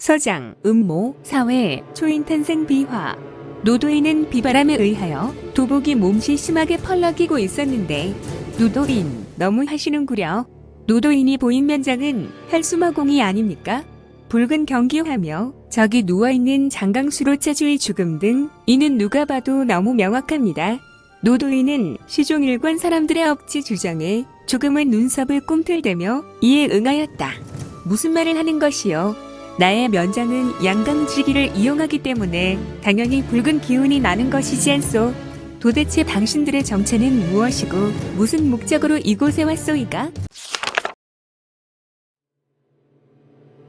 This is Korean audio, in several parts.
서장, 음모, 사회, 초인탄생 비화. 노도인은 비바람에 의하여 도복이 몸시 심하게 펄럭이고 있었는데 노도인 너무 하시는구려. 노도인이 보인 면장은 혈수마공이 아닙니까? 붉은 경기화며 저기 누워있는 장강수로차주의 죽음 등 이는 누가 봐도 너무 명확합니다. 노도인은 시종일관 사람들의 억지 주장에 조금은 눈썹을 꿈틀대며 이에 응하였다. 무슨 말을 하는 것이요? 나의 면장은 양강지기를 이용하기 때문에 당연히 붉은 기운이 나는 것이지 않소. 도대체 당신들의 정체는 무엇이고 무슨 목적으로 이곳에 왔소이까?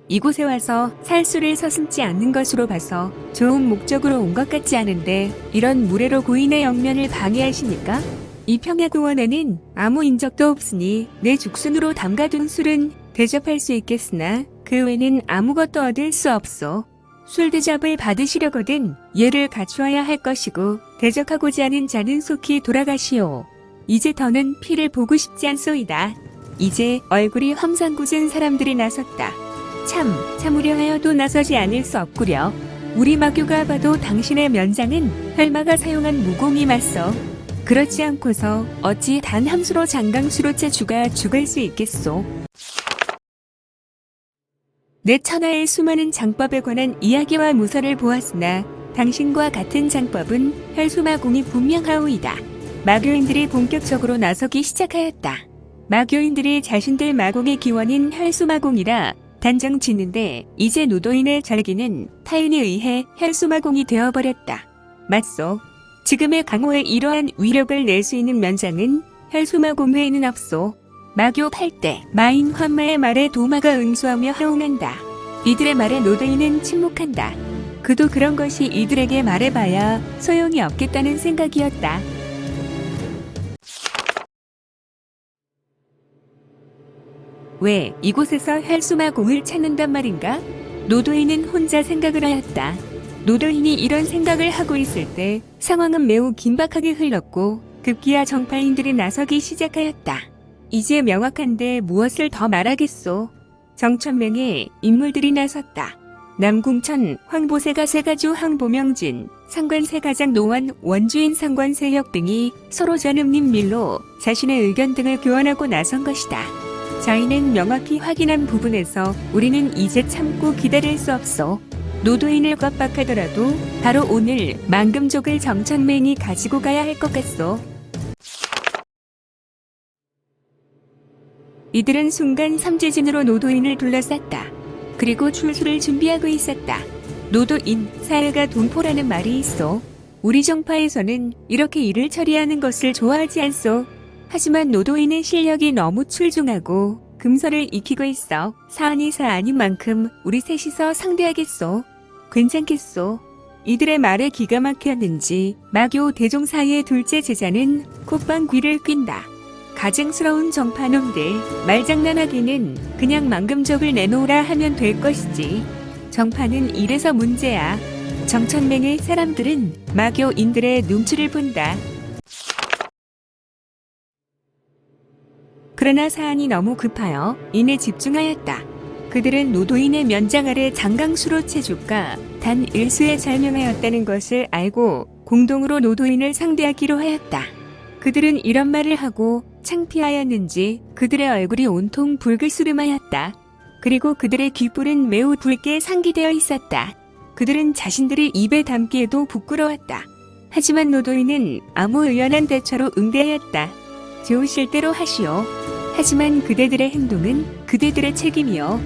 이곳에 와서 살수를 서슴지 않는 것으로 봐서 좋은 목적으로 온 것 같지 않은데 이런 무례로 고인의 영면을 방해하십니까? 이 평야고원에는 아무 인적도 없으니 내 죽순으로 담가둔 술은 대접할 수 있겠으나 그 외에는 아무것도 얻을 수 없소. 술 대접을 받으시려거든 예를 갖추어야 할 것이고 대적하고자 하는 자는 속히 돌아가시오. 이제 더는 피를 보고 싶지 않소이다. 이제 얼굴이 험상궂은 사람들이 나섰다. 참으려 하여도 나서지 않을 수 없구려. 우리 마교가 봐도 당신의 면장은 혈마가 사용한 무공이 맞소. 그렇지 않고서 어찌 단 함수로 장강수로차 주가 죽을 수 있겠소. 내 천하의 수많은 장법에 관한 이야기와 무서를 보았으나 당신과 같은 장법은 혈수마공이 분명하오이다. 마교인들이 본격적으로 나서기 시작하였다. 마교인들이 자신들 마공의 기원인 혈수마공이라 단정 짓는데 이제 노도인의 절기는 타인에 의해 혈수마공이 되어버렸다. 맞소. 지금의 강호에 이러한 위력을 낼 수 있는 면장은 혈수마공 외에는 없소. 마교 8대 마인 환마의 말에 도마가 응수하며 하옹한다. 이들의 말에 노도인은 침묵한다. 그도 그런 것이 이들에게 말해봐야 소용이 없겠다는 생각이었다. 왜 이곳에서 혈수마공을 찾는단 말인가? 노도인은 혼자 생각을 하였다. 노도인이 이런 생각을 하고 있을 때 상황은 매우 긴박하게 흘렀고 급기야 정파인들이 나서기 시작하였다. 이제 명확한데 무엇을 더 말하겠소. 정천맹에 인물들이 나섰다. 남궁천, 황보세가 세가주 황보명진, 상관세가장 노원, 원주인 상관세혁 등이 서로 전음님 밀로 자신의 의견 등을 교환하고 나선 것이다. 저희는 명확히 확인한 부분에서 우리는 이제 참고 기다릴 수 없소. 노도인을 겁박하더라도 바로 오늘 만금족을 정천맹이 가지고 가야 할 것 같소. 이들은 순간 삼재진으로 노도인을 둘러쌌다. 그리고 출수를 준비하고 있었다. 노도인, 사회가 동포라는 말이 있어. 우리 정파에서는 이렇게 일을 처리하는 것을 좋아하지 않소. 하지만 노도인의 실력이 너무 출중하고 금서를 익히고 있어. 사안이 사안인 만큼 우리 셋이서 상대하겠소. 괜찮겠소. 이들의 말에 기가 막혔는지 마교 대종 사이의 둘째 제자는 콧방 귀를 낀다. 가증스러운 정파놈들, 말장난하기는 그냥 만금족을 내놓으라 하면 될 것이지. 정파는 이래서 문제야. 정천맹의 사람들은 마교인들의 눈치를 본다. 그러나 사안이 너무 급하여 이내 집중하였다. 그들은 노도인의 면장 아래 장강수로채 주가 단 일수에 잘명하였다는 것을 알고 공동으로 노도인을 상대하기로 하였다. 그들은 이런 말을 하고 창피하였는지 그들의 얼굴이 온통 붉을수름하였다. 그리고 그들의 귓불은 매우 붉게 상기되어 있었다. 그들은 자신들이 입에 담기에도 부끄러웠다. 하지만 노도인은 아무 의연한 대처로 응대하였다. 좋으실 대로 하시오. 하지만 그대들의 행동은 그대들의 책임이요.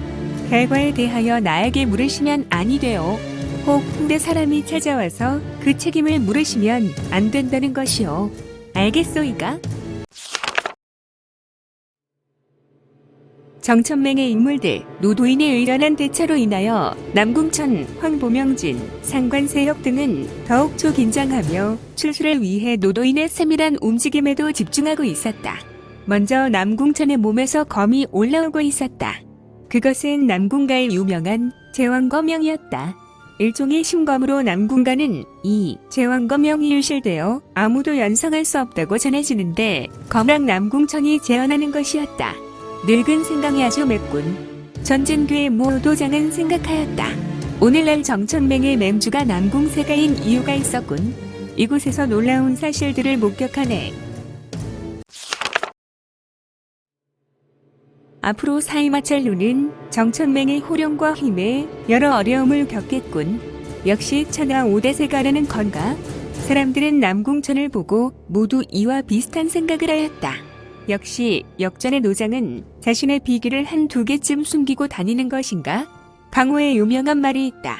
결과에 대하여 나에게 물으시면 아니 돼요. 혹 홍대 사람이 찾아와서 그 책임을 물으시면 안 된다는 것이요. 알겠소이까? 정천맹의 인물들, 노도인의 의연한 대처로 인하여 남궁천, 황보명진, 상관세혁 등은 더욱 초긴장하며 출수를 위해 노도인의 세밀한 움직임에도 집중하고 있었다. 먼저 남궁천의 몸에서 검이 올라오고 있었다. 그것은 남궁가의 유명한 제왕검명이었다. 일종의 심검으로 남궁가는 이 제왕검명이 유실되어 아무도 연상할 수 없다고 전해지는데 검랑 남궁천이 재현하는 것이었다. 늙은 생강이 아주 맵군. 전진규의 모도장은 생각하였다. 오늘날 정천맹의 맹주가 남궁세가인 이유가 있었군. 이곳에서 놀라운 사실들을 목격하네. 앞으로 사이마찰루는 정천맹의 호령과 힘에 여러 어려움을 겪겠군. 역시 천하 5대 세가라는 건가? 사람들은 남궁천을 보고 모두 이와 비슷한 생각을 하였다. 역시 역전의 노장은 자신의 비기를 한두 개쯤 숨기고 다니는 것인가? 강호의 유명한 말이 있다.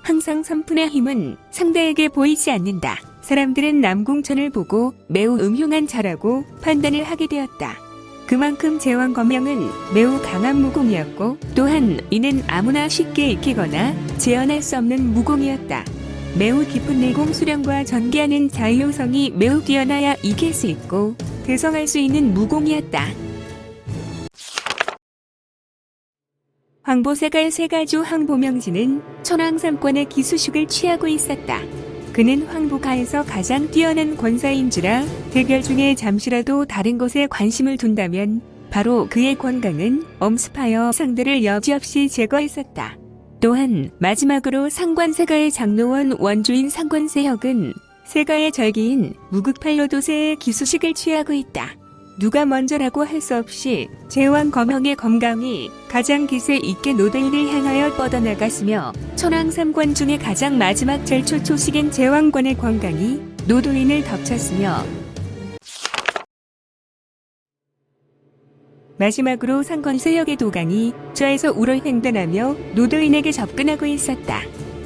항상 선푼의 힘은 상대에게 보이지 않는다. 사람들은 남궁천을 보고 매우 음흉한 자라고 판단을 하게 되었다. 그만큼 제왕검명은 매우 강한 무공이었고 또한 이는 아무나 쉽게 익히거나 재현할 수 없는 무공이었다. 매우 깊은 내공 수련과 전개하는 자유성이 매우 뛰어나야 이길 수 있고 대성할 수 있는 무공이었다. 황보세가의 세가주 황보명진은 천황삼권의 기수식을 취하고 있었다. 그는 황보가에서 가장 뛰어난 권사인지라 대결 중에 잠시라도 다른 곳에 관심을 둔다면 바로 그의 권강은 엄습하여 상대를 여지없이 제거했었다. 또한 마지막으로 상관세가의 장로원 원주인 상관세혁은 세가의 절기인 무극팔로도세의 기수식을 취하고 있다. 누가 먼저라고 할 수 없이 제왕검형의 검강이 가장 기세 있게 노도인을 향하여 뻗어나갔으며 천황삼권 중에 가장 마지막 절초 초식인 제왕권의 권강이 노도인을 덮쳤으며 마지막으로 상권세역의 도강이 좌에서 우로 횡단하며 노도인에게 접근하고 있었다.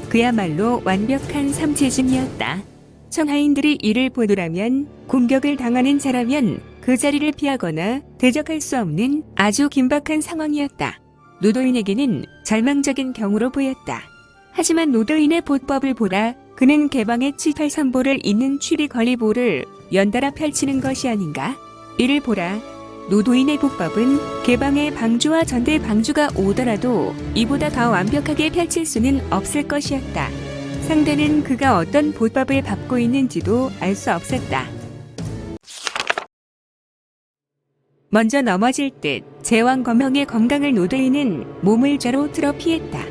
그야말로 완벽한 삼체진이었다. 천하인들이 이를 보더라면 공격을 당하는 자라면 그 자리를 피하거나 대적할 수 없는 아주 긴박한 상황이었다. 노도인에게는 절망적인 경우로 보였다. 하지만 노도인의 보법을 보라. 그는 개방의 783보를 잇는 취리걸리보를 연달아 펼치는 것이 아닌가? 이를 보라. 노도인의 보법은 개방의 방주와 전대 방주가 오더라도 이보다 더 완벽하게 펼칠 수는 없을 것이었다. 상대는 그가 어떤 보법을 밟고 있는지도 알 수 없었다. 먼저 넘어질 듯 제왕검형의 검강을 노도인은 몸을 좌로 틀어 피했다.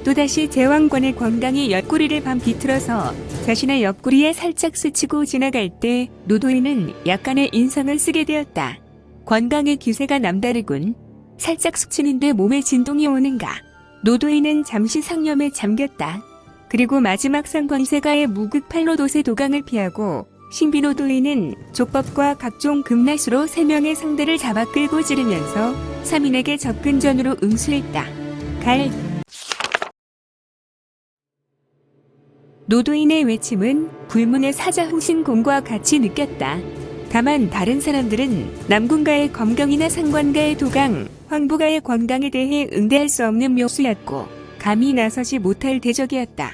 또다시 제왕권의 권강이 옆구리를 반 비틀어서 자신의 옆구리에 살짝 스치고 지나갈 때 노도인은 약간의 인상을 쓰게 되었다. 권강의 기세가 남다르군. 살짝 스치는데 몸에 진동이 오는가. 노도인은 잠시 상념에 잠겼다. 그리고 마지막 상권세가의 무극팔로도세 도강을 피하고 신비노도인은 족법과 각종 금낫으로 3명의 상대를 잡아 끌고 지르면서 3인에게 접근전으로 응수했다. 갈. 노도인의 외침은 불문의 사자후신공과 같이 느꼈다. 다만 다른 사람들은 남궁가의 검경이나 상관가의 도강, 황보가의 권강에 대해 응대할 수 없는 묘수였고 감히 나서지 못할 대적이었다.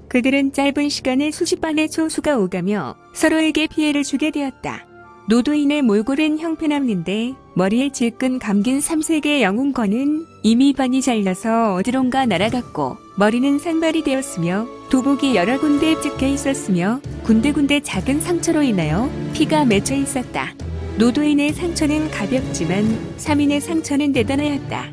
그들은 짧은 시간에 수십 발의 초수가 오가며 서로에게 피해를 주게 되었다. 노도인의 몰골은 형편없는데 머리에 질끈 감긴 3세의 영웅권은 이미 반이 잘려서 어디론가 날아갔고 머리는 산발이 되었으며 도복이 여러 군데 찍혀 있었으며 군데군데 작은 상처로 인하여 피가 맺혀 있었다. 노도인의 상처는 가볍지만 3인의 상처는 대단하였다.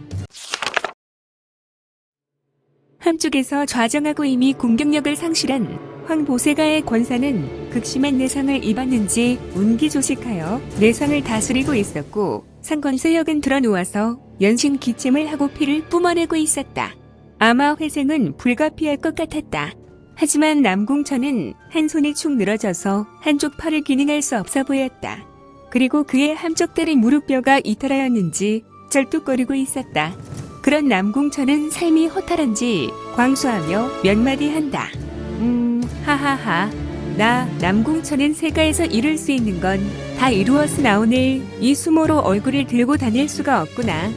한쪽에서 좌정하고 이미 공격력을 상실한 황보세가의 권사는 극심한 내상을 입었는지 운기조식하여 내상을 다스리고 있었고 상권세역은 들어누워서 연신 기침을 하고 피를 뿜어내고 있었다. 아마 회생은 불가피할 것 같았다. 하지만 남궁천은 한 손이 축 늘어져서 한쪽 팔을 기능할 수 없어 보였다. 그리고 그의 한쪽 다리 무릎뼈가 이탈하였는지 절뚝거리고 있었다. 그런 남궁천은 삶이 허탈한지 광수하며 몇 마디 한다. 하하하. 나 남궁천은 세가에서 이룰 수 있는 건 다 이루었으나 오늘 이 수모로 얼굴을 들고 다닐 수가 없구나.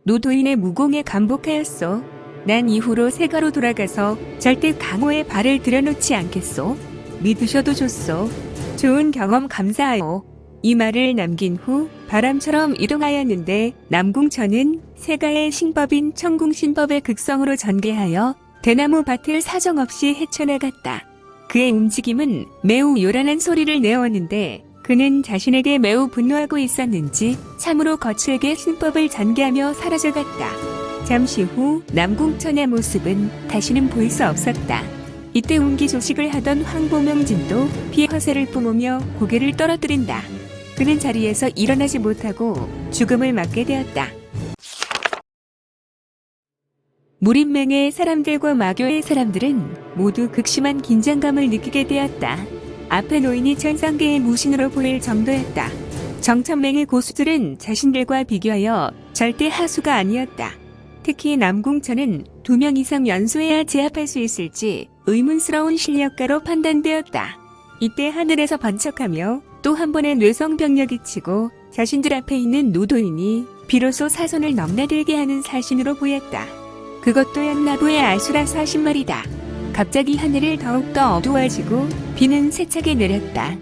노도인의 무공에 감복하였소. 난 이후로 세가로 돌아가서 절대 강호의 발을 들여놓지 않겠소. 믿으셔도 좋소. 좋은 경험 감사하오. 이 말을 남긴 후 바람처럼 이동하였는데 남궁천은 세가의 신법인 청궁신법의 극성으로 전개하여 대나무 밭을 사정없이 헤쳐나갔다. 그의 움직임은 매우 요란한 소리를 내었는데 그는 자신에게 매우 분노하고 있었는지 참으로 거칠게 신법을 전개하며 사라져갔다. 잠시 후 남궁천의 모습은 다시는 보일 수 없었다. 이때 운기조식을 하던 황보명진도 피해 화살을 뿜으며 고개를 떨어뜨린다. 그는 자리에서 일어나지 못하고 죽음을 맞게 되었다. 무림맹의 사람들과 마교의 사람들은 모두 극심한 긴장감을 느끼게 되었다. 앞에 노인이 천상계의 무신으로 보일 정도였다. 정천맹의 고수들은 자신들과 비교하여 절대 하수가 아니었다. 특히 남궁천은 2명 이상 연수해야 제압할 수 있을지 의문스러운 실력가로 판단되었다. 이때 하늘에서 번쩍하며 또 한 번의 뇌성병력이 치고 자신들 앞에 있는 노도인이 비로소 사선을 넘나들게 하는 사신으로 보였다. 그것도 연나부의 알수라 40마리다. 갑자기 하늘을 더욱더 어두워지고 비는 세차게 내렸다.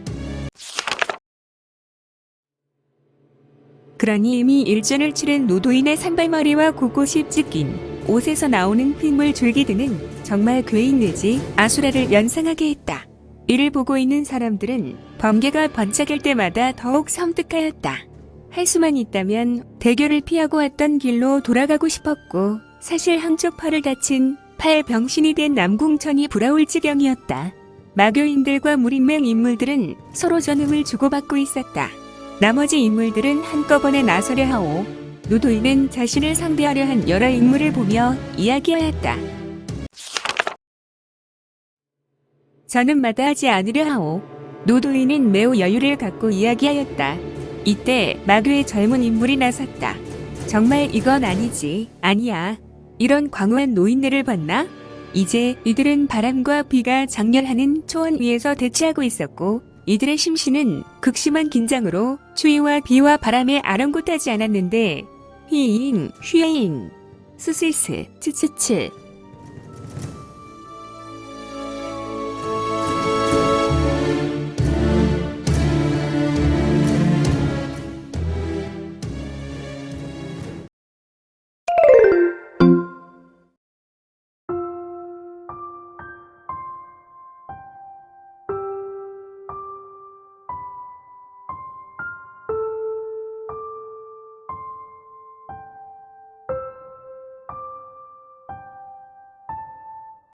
그러니 이미 일전을 치른 노도인의 산발머리와 곳곳이 찢긴 옷에서 나오는 핏물 줄기들은 정말 괴인내지 아수라를 연상하게 했다. 이를 보고 있는 사람들은 번개가 번쩍일 때마다 더욱 섬뜩하였다. 할 수만 있다면 대결을 피하고 왔던 길로 돌아가고 싶었고 사실 한쪽 팔을 다친 팔병신이 된 남궁천이 부러울 지경이었다. 마교인들과 무림맹 인물들은 서로 전음을 주고받고 있었다. 나머지 인물들은 한꺼번에 나서려 하오 노도인은 자신을 상대하려 한 여러 인물을 보며 이야기하였다. 저는 마다하지 않으려 하오. 노도인은 매우 여유를 갖고 이야기하였다. 이때 마교의 젊은 인물이 나섰다. 정말 이건 아니지. 아니야. 이런 광활한 노인네를 봤나? 이제 이들은 바람과 비가 장렬하는 초원 위에서 대치하고 있었고 이들의 심신은 극심한 긴장으로 추위와 비와 바람에 아랑곳하지 않았는데 휘잉, 휘잉, 스스스, 츠츠츠